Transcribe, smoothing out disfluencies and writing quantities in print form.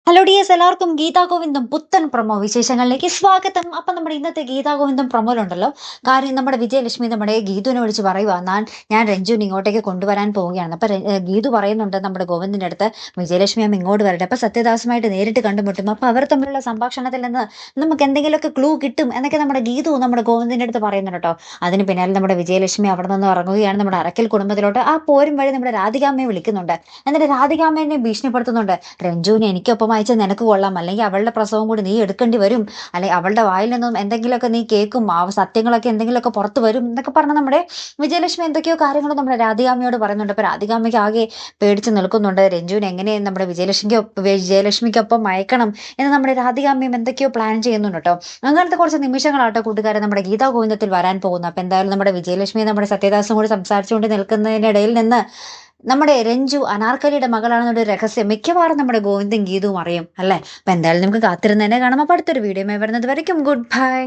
Hello dears, എല്ലാവർക്കും ഗീതാ ഗോവിന്ദം പുത്തൻ promo വിശേഷങ്ങളിലേക്ക് സ്വാഗതം. അപ്പം നമ്മുടെ ഇന്നത്തെ ഗീതാ ഗോവിന്ദം പ്രൊമോയിലുണ്ടല്ലോ, കാര്യം നമ്മുടെ വിജയലക്ഷ്മി നമ്മുടെ ഗീതുവിനെ വിളിച്ച് പറയുക, ഞാൻ രഞ്ജുവിനെ ഇങ്ങോട്ടേക്ക് കൊണ്ടുവരാൻ പോവുകയാണ്. അപ്പം ഗീതു പറയുന്നുണ്ട് നമ്മുടെ ഗോവിന്ദിൻ്റെ അടുത്ത്, വിജയലക്ഷ്മി അമ്മ ഇങ്ങോട്ട് വരട്ടെ. അപ്പം സത്യദാസുമായിട്ട് നേരിട്ട് കണ്ടുമുട്ടും. അപ്പം അവർ തമ്മിലുള്ള സംഭാഷണത്തിൽ നിന്ന് നമുക്ക് എന്തെങ്കിലുമൊക്കെ ക്ലൂ കിട്ടും എന്നൊക്കെ നമ്മുടെ ഗീതു നമ്മുടെ ഗോവിന്ദിൻ്റെ അടുത്ത് പറയുന്നുണ്ട് കേട്ടോ. അതിന് പിന്നാലെ നമ്മുടെ വിജയലക്ഷ്മി അവിടെ നിന്ന് ഇറങ്ങുകയാണ് നമ്മുടെ അറക്കൽ കുടുംബത്തിലോട്ട്. ആ പോരും വഴി നമ്മുടെ രാധികാമ്മയെ വിളിക്കുന്നുണ്ട്. എന്നിട്ട് രാധികാമ്മയെ ഭീഷണിപ്പെടുത്തുന്നുണ്ട്, രഞ്ജുവിനെ എനിക്കൊപ്പം അയച്ച നിനക്ക് കൊള്ളാം, അല്ലെങ്കിൽ അവളുടെ പ്രസവം കൂടി നീ എടുക്കേണ്ടി വരും, അല്ലെങ്കിൽ അവളുടെ വായിൽ നിന്നും എന്തെങ്കിലുമൊക്കെ നീ കേൾക്കും, ആ സത്യങ്ങളൊക്കെ എന്തെങ്കിലുമൊക്കെ പുറത്ത് വരും എന്നൊക്കെ പറഞ്ഞ് നമ്മുടെ വിജയലക്ഷ്മി എന്തൊക്കെയോ കാര്യങ്ങൾ നമ്മുടെ രാധികാമ്മയോട് പറയുന്നുണ്ട്. അപ്പൊ രാധികാമ്മയ്ക്ക് ആകെ പേടിച്ച് നിൽക്കുന്നുണ്ട്. രഞ്ജുവിനെ എങ്ങനെ നമ്മുടെ വിജയലക്ഷ്മിക്കൊപ്പം അയക്കണം എന്ന് നമ്മുടെ രാധികാമ്മയും എന്തൊക്കെയോ പ്ലാൻ ചെയ്യുന്നുണ്ട് കേട്ടോ. അങ്ങനത്തെ കുറച്ച് നിമിഷങ്ങളാട്ടോ കൂട്ടുകാരെ നമ്മുടെ ഗീതാ ഗോവിന്ദത്തിൽ വരാൻ പോകുന്നു. അപ്പൊ എന്തായാലും നമ്മുടെ വിജയലക്ഷ്മി നമ്മുടെ സത്യദാസും കൂടി സംസാരിച്ചുകൊണ്ട് നിൽക്കുന്നതിനിടയിൽ നിന്ന് നമ്മുടെ രഞ്ജു അനാർക്കലിയുടെ മകളാണെന്നൊരു രഹസ്യം മിക്കവാറും നമ്മുടെ ഗോവിന്ദൻ ഗീതവും അറിയും അല്ലേ. അപ്പൊ എന്തായാലും നമുക്ക് കാത്തിരുന്ന് തന്നെ കാണാം. അപ്പൊ അടുത്തൊരു വീഡിയോ വരുന്നത് വരയ്ക്കും ഗുഡ് ബൈ.